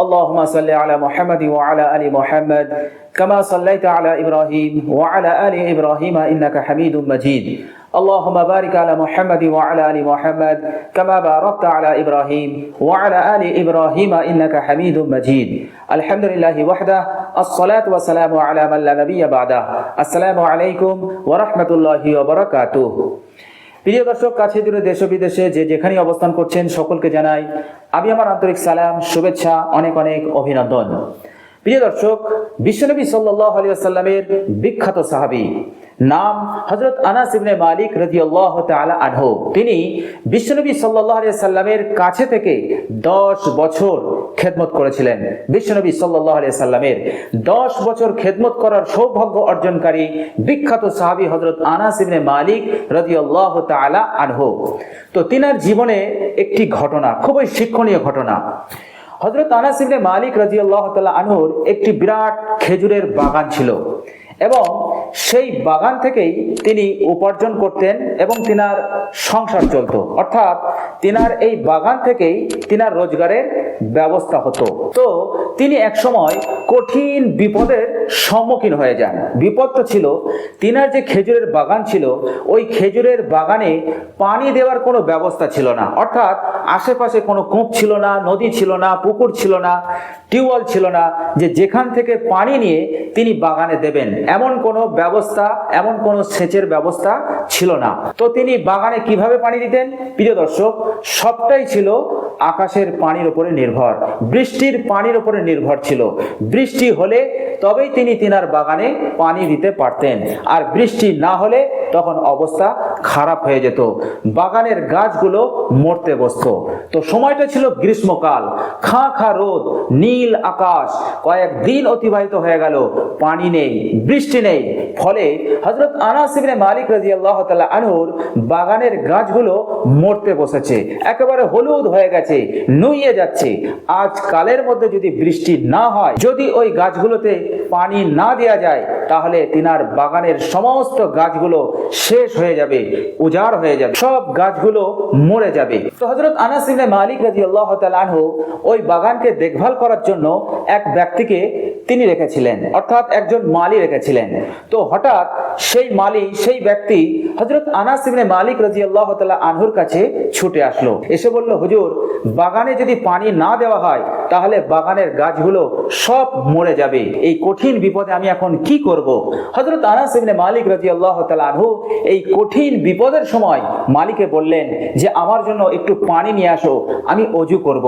اللهم صل على محمد وعلى آل محمد كما صليت على إبراهيم وعلى آل إبراهيم إنك حميد مجيد اللهم بارك على محمد وعلى آل محمد كما باركت على إبراهيم وعلى آل إبراهيم إنك حميد مجيد الحمد لله وحده الصلاة والسلام على من لا نبي بعده السلام عليكم ورحمة الله وبركاته। প্রিয় দর্শক, কাছে দূরে দেশ ও বিদেশে যে যেখানে অবস্থান করছেন সকলকে জানাই আমি আমার আন্তরিক সালাম, শুভেচ্ছা, অনেক অনেক অভিনন্দন। প্রিয় দর্শক, বিশ্বনবী সাল্লাল্লাহু আলাইহি ওয়াসাল্লামের বিখ্যাত সাহাবী নাম হযরত আনাস ইবনে মালিক রাদিয়াল্লাহু তাআলা আনহু। তিনি বিশ্বনবী সাল্লাল্লাহু আলাইহি ওয়াসাল্লামের কাছে থেকে 10 বছর খেদমত করেছিলেন। বিশ্বনবী সাল্লাল্লাহু আলাইহি ওয়াসাল্লামের 10 বছর খেদমত করার সৌভাগ্য অর্জনকারী বিখ্যাত সাহাবী হযরত আনাস ইবনে মালিক রাদিয়াল্লাহু তাআলা আনহু। তো তিনার জীবনে একটি ঘটনা, খুবই শিক্ষণীয় ঘটনা। হযরত আনাস ইবনে মালিক রাদিয়াল্লাহু তাআলা আনহুর একটি বিরাট খেজুরের বাগান ছিল এবং সেই বাগান থেকেই তিনি উপার্জন করতেন এবং তিনার সংসার চলত, অর্থাৎ তিনার এই বাগান থেকেই তিনার রোজগারের ব্যবস্থা হতো। তো তিনি একসময় কঠিন বিপদের সম্মুখীন হয়ে যান। বিপদটা ছিল, তিনার যে খেজুরের বাগান ছিল ওই খেজুরের বাগানে পানি দেওয়ার কোনো ব্যবস্থা ছিল না, অর্থাৎ আশেপাশে কোনো কূপ ছিল না, নদী ছিল না, পুকুর ছিল না, টিউবওয়েল ছিল না, যে যেখান থেকে পানি নিয়ে তিনি বাগানে দেবেন এমন কোনো ব্যবস্থা, এমন কোনো সেচের ব্যবস্থা ছিল না। তো তিনি বাগানে কিভাবে পানি দিতেন? প্রিয় দর্শক, সবটাই ছিল আকাশের পানির উপরে নির্ভর, বৃষ্টির পানির উপরে নির্ভর ছিল। বৃষ্টি হলে তবেই তিনি তিনার বাগানে পানি দিতে পারতেন, আর বৃষ্টি না হলে তখন অবস্থা খারাপ হয়ে যেত, বাগানের গাছগুলো মরতে বসতো। তো সময়টা ছিল গ্রীষ্মকাল, খাঁ খাঁ রোদ, নীল আকাশ। কয়েকদিন অতিবাহিত হয়ে গেল, পানি নেই, বৃষ্টি নেই। ফলে হযরত আনাস ইবনে মালিক রাদিয়াল্লাহু তাআলা আনহুর বাগানের গাছগুলো মরতে বসেছে, একেবারে হলুদ হয়ে গেছে, নুইয়ে যাচ্ছে। আজ কালের মধ্যে যদি বৃষ্টি না হয়, যদি ওই গাছগুলোতে পানি না দেওয়া যায়, তাহলে তিনার বাগানের সমস্ত গাছগুলো শেষ হয়ে যাবে, উজাড় হয়ে যাবে, সব গাছগুলো মরে যাবে। তো হযরত আনাস ইবনে মালিক রাদিয়াল্লাহু তাআলা আনহু ওই বাগানকে দেখভাল করার জন্য এক ব্যক্তিকে তিনি রেখেছিলেন, অর্থাৎ একজন মালি রেখেছিলেন। তো হঠাৎ সেই মালি, সেই ব্যক্তি হযরত আনাস ইবনে মালিক রাদিয়াল্লাহু তাআলা আনহুর কাছে ছুটে আসলো, এসে বলল, হুজুর, বাগানে যদি পানি না দেওয়া হয় তাহলে বাগানের গাছগুলো সব মরে যাবে, এই কঠিন বিপদে আমি এখন কি করব? হযরত আনাস ইবনে মালিক রাদিয়াল্লাহু তাআলা আনহু এই কঠিন বিপদের সময় মালিকে বললেন যে আমার জন্য একটু পানি নিয়ে আসো, আমি ওযু করব।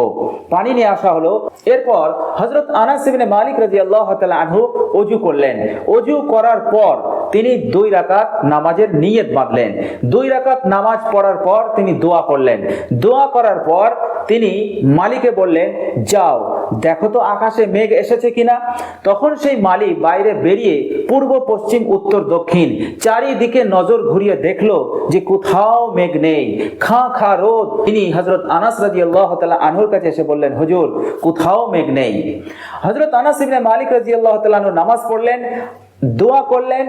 পানি নিয়ে আসা হলো। এরপর হযরত আনাস ইবনে মালিক রাদিয়াল্লাহু তাআলা আনহু ওযু করলেন। ওযু করার পর তিনি 2 রাকাত নামাজের নিয়ত বাঁধলেন। 2 রাকাত নামাজ পড়ার পর তিনি দোয়া করলেন। দোয়া করার পর তিনি মালিকে বললেন, যাও দেখো তো আকাশে মেঘ এসেছে কিনা। তখন সেই মালি বাইরে বেরিয়ে পূর্ব, পশ্চিম, উত্তর, দক্ষিণ চারিদিকে নজর ঘুরিয়ে দেখলো যে কোথাও মেঘ নেই, খাঁ খাঁ রোদ। তিনি হযরত আনাস রাদিয়াল্লাহু তাআলা আনহুর কাছে এসে বললেন, হুজুর, কোথাও মেঘ নেই। হযরত আনাস ইবনে মালিক রাদিয়াল্লাহু তাআলা আনহু নামাজ পড়লেন, দোয়া করলেন,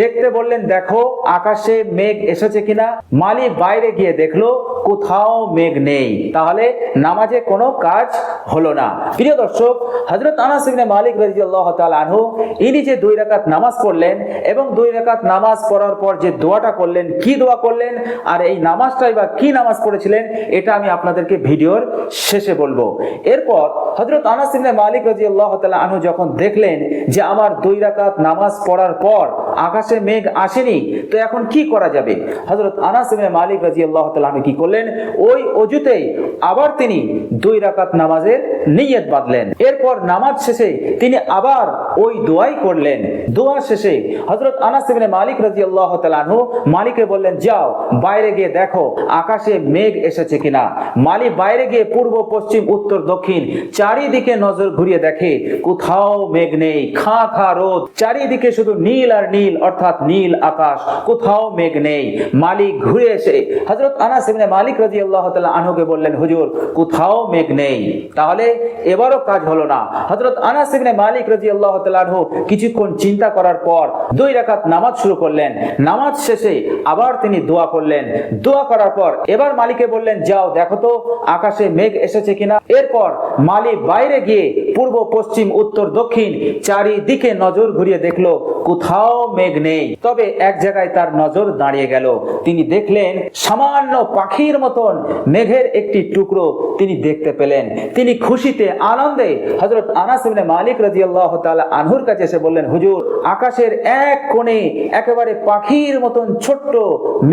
দেখতে বললেন, দেখো আকাশে মেঘ এসেছে কিনা। মালি বাইরে গিয়ে দেখলো কোথাও মেঘ নেই, তাহলে নামাজে কোনো কাজ হলো না। প্রিয় দর্শক, হযরত আনাস ইবনে মালিক রাদিয়াল্লাহু তাআলা আনহু ইনি যে 2 রাকাত নামাজ পড়লেন এবং 2 রাকাত নামাজ পড়ার পর যে দোয়াটা করলেন, কি দোয়া করলেন আর এই নামাজটাই বা কি নামাজ পড়েছিলেন, এটা আমি আপনাদেরকে ভিডিওর শেষে বলবো। এরপর হযরত আনাস ইবনে মালিক রাদিয়াল্লাহু তাআলা আনহু যখন দেখলেন যে আমার 2 রাকাত নামাজ পড়ার পর আকাশে মেঘ আসেনি, তো এখন কি করা যাবে? হযরত আনাস ইবনে মালিক রাদিয়াল্লাহু তাআলা আনহু কি করলেন, ওই ওযুতেই আবার তিনি 2 রাকাত নামাজের নিয়ত বাঁধলেন। এরপর নামাজ শেষে তিনি আবার ওই দোয়াই করলেন। দোয়া শেষে হযরত আনাস ইবনে মালিক রাদিয়াল্লাহু তাআলা আনহু মালিকে বললেন, যাও বাইরে গিয়ে দেখো আকাশে মেঘ এসেছে কিনা। মালি বাইরে গিয়ে পূর্ব, পশ্চিম, উত্তর, দক্ষিণ চারিদিকে নজর ঘুরিয়ে দেখে কোথাও মেঘ নেই, খাঁ খাঁ রোদ, চারিদিকে শুধু নীল আর নীল, অর্থাৎ নীল আকাশ, কোথাও মেঘ নেই। মালিক ঘুরে এসে হযরত আনাস ইবনে মালিক রাদিয়াল্লাহু তাআলা আনহুকে বললেন, হুজুর, কোথাও মেঘ নেই। তাহলে এবারও কাজ হলো না। হযরত আনাস ইবনে মালিক রাদিয়াল্লাহু তাআলা আনহু কিছুক্ষণ চিন্তা করার পর 2 রাকাত নামাজ শুরু করলেন। নামাজ শেষে আবার তিনি দোয়া করলেন। দোয়া করার পর এবার মালিকে বললেন, যাও দেখো তো আকাশে মেঘ এসেছে কিনা। এরপর মালি বাইরে গিয়ে পূর্ব পশ্চিম উত্তর দক্ষিণ চারিদিকে নজর ঘুরিয়ে দেখলো কোথাও মেঘ নেই। তবে এক জায়গায় তার নজর দাঁড়িয়ে গেল। তিনি দেখলেন সামান্য পাখির মতন মেঘের একটি টুকরো তিনি দেখতে পেলেন। তিনি খুশিতে আনন্দে হযরত আনাস ইবনে মালিক রাদিয়াল্লাহু তাআলা আনহুর কাছে এসে বললেন, হুজুর, আকাশের এক কোণে একেবারে পাখির মতন ছোট্ট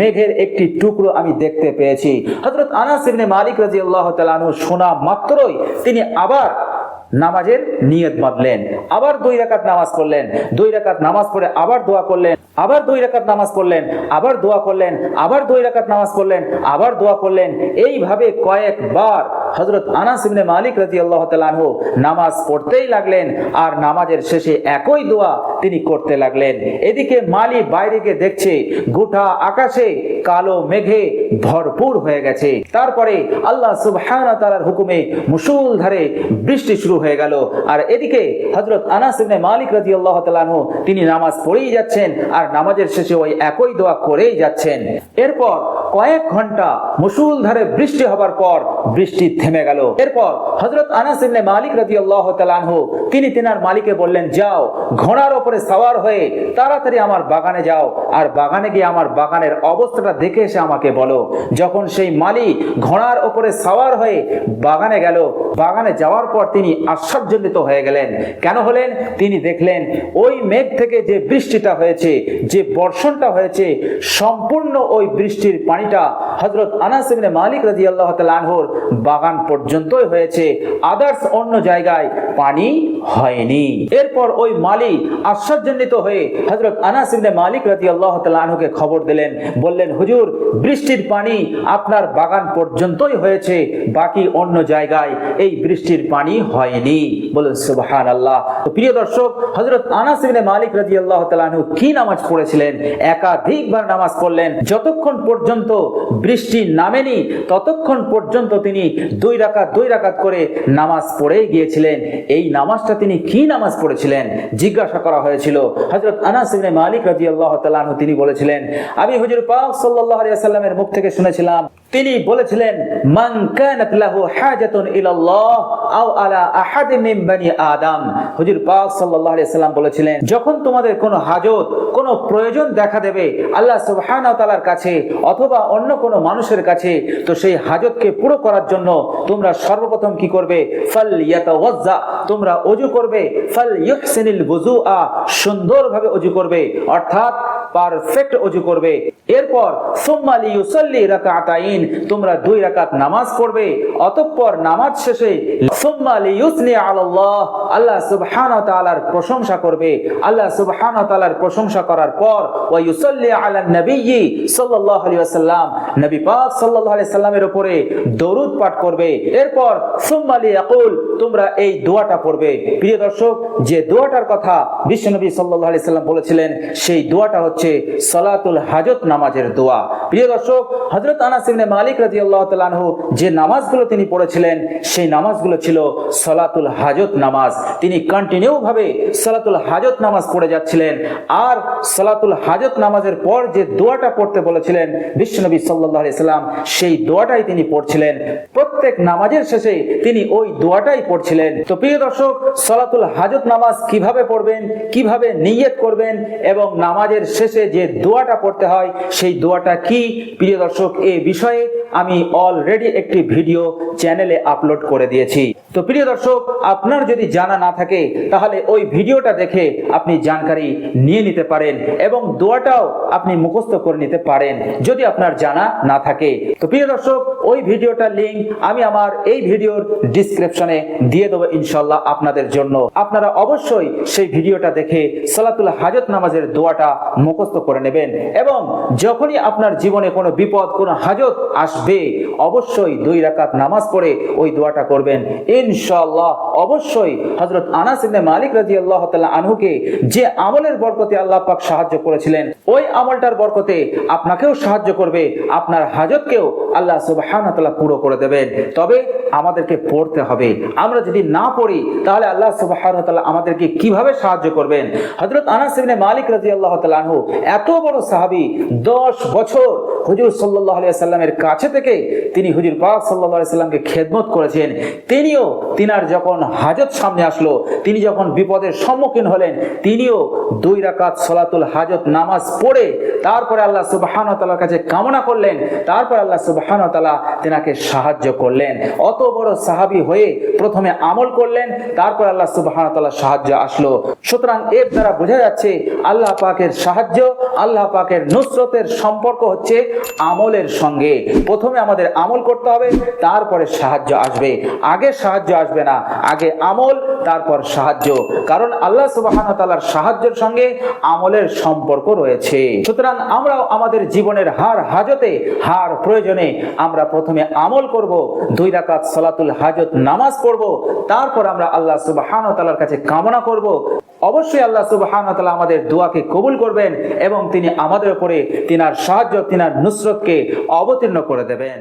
মেঘের একটি টুকরো আমি দেখতে পেয়েছি। হযরত আনাস ইবনে মালিক রাদিয়াল্লাহু তাআলা আনহু শোনা মাত্রই তিনি আবার নামাজের নিয়ত বাঁধলেন, আবার 2 রাকাত নামাজ পড়লেন, 2 রাকাত নামাজ পড়ে আবার দোয়া করলেন, আবার 2 রাকাত নামাজ পড়লেন, আবার দোয়া করলেন, আবার 2 রাকাত নামাজ পড়লেন, আবার দোয়া করলেন। এইভাবে কয়েকবার হযরত আনাস ইবনে মালিক রাদিয়াল্লাহু তাআলা আনহু নামাজ পড়তেই লাগলেন আর নামাজের শেষে একই দোয়া তিনি করতে লাগলেন। এদিকে মালি বাইরে গিয়ে দেখছে গোটা আকাশে কালো মেঘে ভরপুর হয়ে গেছে। তারপরে আল্লাহ সুবহানাহু ওয়া তাআলার হুকুমে মুষলধারে বৃষ্টি শুরু হয়ে গেল। আর এদিকে হযরত আনাস ইবনে মালিক রাদিয়াল্লাহু তাআলা আনহু তিনি নামাজ পড়েই যাচ্ছেন আর নামাজের শেষে ওই একই দোয়া করেই যাচ্ছেন। এরপর কয়েক ঘন্টা মুষলধারে বৃষ্টি হবার পর বৃষ্টি থেমে গেল। এরপর হযরত আনাস ইবনে মালিক রাদিয়াল্লাহু তাআলা আনহু তিনি তিনার মালিককে বললেন, যাও, ঘোড়ার উপরে সওয়ার হয়ে তাড়াতাড়ি আমার বাগানে যাও আর বাগানে গিয়ে আমার বাগানের অবস্থাটা দেখে এসে আমাকে বলো। যখন সেই মালিক ঘোড়ার উপরে সওয়ার হয়ে বাগানে গেল, বাগানে যাওয়ার পর তিনি আশ্চর্যজনিত হয়ে গেলেন। কেন হলেন? তিনি দেখলেন ওই মেঘ থেকে যে বৃষ্টিটা হয়েছে, যে বর্ষণটা হয়েছে, সম্পূর্ণ ওই বৃষ্টির পানিটা হযরত আনাস ইবনে মালিক রাদিয়াল্লাহু তাআলা আনহুর বাগান পর্যন্তই হয়েছে, আদার্স অন্য জায়গায় পানি হয়নি। এরপর ওই মালিক আশ্চর্যজনিত হয়ে হযরত আনাস ইবনে মালিক রাদিয়াল্লাহু তাআলা আনহুকে খবর দিলেন, বললেন, হুজুর, বৃষ্টির পানি আপনার বাগান পর্যন্তই হয়েছে, বাকি অন্য জায়গায় এই বৃষ্টির পানি হয়নি। বলেন সুবহানাল্লাহ। তো প্রিয় দর্শক, হযরত আনাস ইবনে মালিক রাদিয়াল্লাহু তাআলা আনহু কি নামাজ পড়েছিলেন? একাধিকবার নামাজ পড়লেন। যতক্ষণ পর্যন্ত বৃষ্টি নামেনি ততক্ষণ পর্যন্ত তিনি 2 রাকাত করে নামাজ পড়েই গিয়েছিলেন। এই নামাজটা তিনি কি নামাজ পড়েছিলেন জিজ্ঞাসা করা হয়েছিল। হযরত আনাস ইবনে মালিক রাদিয়াল্লাহু তাআলা আনহু তিনি বলেছিলেন, আমি হুজুর পাক সাল্লাল্লাহু আলাইহি ওয়াসাল্লামের মুখ থেকে শুনেছিলাম, তিনি বলেছিলেন, মান কানাত লাহু হাজাতুন ইলাল্লাহ আও আলা আহাদিন মিন বনি আদম। হুজুর পাক সাল্লাল্লাহু আলাইহি ওয়াসাল্লাম বলেছিলেন, যখন তোমাদের কোনো হাজত, কোনো প্রয়োজন দেখা দেবে আল্লাহ সুবহানাহু ওয়া তাআলার কাছে অথবা অন্য কোনো মানুষের কাছে, তো সেই হাজতকে পুরো করার জন্য তোমরা সর্বপ্রথম কি করবে? ফালইয়াতাওয়াজ্জা, তোমরা ওযু করবে। ফালইউহসিনিল বুযুআ, সুন্দরভাবে ওযু করবে, অর্থাৎ পারফেক্ট ওযু করবে। এরপর সুম্মা লিইউসাল্লি রাকাতাইন, তোমরা 2 রাকাত নামাজ পড়বে। অতঃপর নামাজ শেষে সুম্মা লিইউসনি আলাল্লাহ, আল্লাহ সুবহানাহু ওয়া তাআলার প্রশংসা করবে। আল্লাহ সুবহানাহু ওয়া তাআলার প্রশংসা করার পর ওয়া ইউসাল্লি আলান নবিয়্যি সাল্লাল্লাহু আলাইহি ওয়াসাল্লাম, নবী পাক সাল্লাল্লাহু আলাইহি সাল্লামের উপরে দরুদ পাঠ করবে। এরপর সুম্মা লিয়াকুল, তোমরা এই দোয়াটা পড়বে। প্রিয় দর্শক, যে দোয়াটার কথা বিশ্বনবী সাল্লাল্লাহু আলাইহি সাল্লাম বলেছিলেন, সেই দোয়াটা হচ্ছে সালাতুল হাজত নামাজের দোয়া। প্রিয় দর্শক, হযরত আনাস ইবনে মালিক রাদিয়াল্লাহু তাআলা আনহু যে নামাজগুলো তিনি পড়েছিলেন, সেই নামাজগুলো ছিল সালাতুল হাজত নামাজ। তিনি কন্টিনিউ ভাবে সালাতুল হাজত নামাজ পড়ে যাচ্ছিলেন। আর সালাতুল হাজত নামাজের পর যে দোয়াটা পড়তে বলেছিলেন বিশ্বনবী সাল্লাল্লাহু আলাইহি সাল্লাম, সেই দোয়াটাই তিনি পড়ছিলেন। প্রত্যেক নামাজের শেষে তিনি ওই দোয়াটাই পড়ছিলেন। তো প্রিয় দর্শক, সালাতুল হাজত নামাজ কিভাবে পড়বেন, কিভাবে নিয়ত করবেন এবং নামাজের শেষে যে দোয়াটা পড়তে হয় সেই দোয়াটা কি, প্রিয় দর্শক, এই বিষয়ে আমি অলরেডি একটি ভিডিও চ্যানেলে আপলোড করে দিয়েছি। তো প্রিয় দর্শক, আপনার যদি জানা না থাকে তাহলে ওই ভিডিওটা দেখে আপনি জানকারি নিয়ে নিতে পারেন এবং দোয়াটাও আপনি মুখস্থ করে নিতে পারেন যদি আপনার জানা না থাকে। তো প্রিয় দর্শক, ওই ভিডিওটার লিংক আমি আমার এই ভিডিওর ডেসক্রিপশনে দিয়ে দেবো ইনশাআল্লাহ আপনাদের জন্য। আপনারা অবশ্যই সেই ভিডিওটা দেখে সালাতুল হাজত নামাজের দোয়াটা মুখস্থ করে নেবেন এবং যখনই আপনার জীবনে কোনো বিপদ, কোনো হাজত আসবে, অবশ্যই 2 রাকাত নামাজ পড়ে ওই দোয়াটা করবেন ইনশাআল্লাহ। অবশ্যই হযরত আনাস ইবনে মালিক রাদিয়াল্লাহু তাআলা আনহুকে যে আমলের বরকতে আল্লাহ পাক সাহায্য করেছিলেন, ওই আমলটার বরকতে আপনাকেও সাহায্য করবে, আপনার হাজতকেও আল্লাহ সুবহানাহু ওয়া তাআলা পুরো করে দেবেন। তবে আমাদেরকে পড়তে হবে। আমরা যদি না পড়ি তাহলে আল্লাহ সুবহানাহু ওয়া তাআলা আমাদেরকে কিভাবে সাহায্য করবেন? হযরত আনাস ইবনে মালিক রাদিয়াল্লাহু তাআলা আনহু এত বড় সাহাবী, 10 বছর হুজুর সাল্লাল্লাহু আলাইহি ওয়াসাল্লামের কাছে থেকে তিনি হুজুর পাক সাল্লাল্লাহু আলাইহি ওয়াসাল্লামকে খেদমত করেছেন। তিনার যখন হাজত সামনে সামনে আসলো, তিনি যখন বিপদের সম্মুখীন হলেন, তিনিও 2 রাকাত সালাতুল হাজত নামাজ পড়ে তারপরে আল্লাহ সুবহানাহু ওয়া তাআলার কাছে কামনা করলেন, তারপর আল্লাহ সুবহানাহু ওয়া তাআলা তেনাকে সাহায্য করলেন। অত বড় সাহাবী হয়ে প্রথমে আমল করলেন, তারপর আল্লাহ সুবহানাহু ওয়া তাআলার সাহায্য আসলো। সুতরাং এর দ্বারা বোঝা যাচ্ছে আল্লাহ পাকের সাহায্য, আল্লাহ পাকের নুসরতের সম্পর্ক হচ্ছে আমলের সঙ্গে। প্রথমে আমাদের আমল করতে হবে, তারপরে সাহায্য আসবে। আগে সাহায্য আসবে না, আগে আমল তারপর সাহায্য। কারণ আল্লাহ সুবহানাহু ওয়া তাআলার সাহায্যের সঙ্গে আমলের সম্পর্ক রয়েছে। সুতরাং আমরাও আমাদের জীবনের হার হাজতে, হার প্রয়োজনে আমরা প্রথমে আমল করব, 2 রাকাত সালাতুল হাজত নামাজ পড়ব, তারপর আমরা আল্লাহ সুবহানাহু ওয়া তাআলার কাছে কামনা করব। অবশ্যই আল্লাহ সুবহানাহু ওয়া তাআলা আমাদের দোয়াকে কবুল করবেন এবং তিনি আমাদের উপরে তিনার সাহায্য, তিনার নুসরতকে অবতীর্ণ করে দেবেন।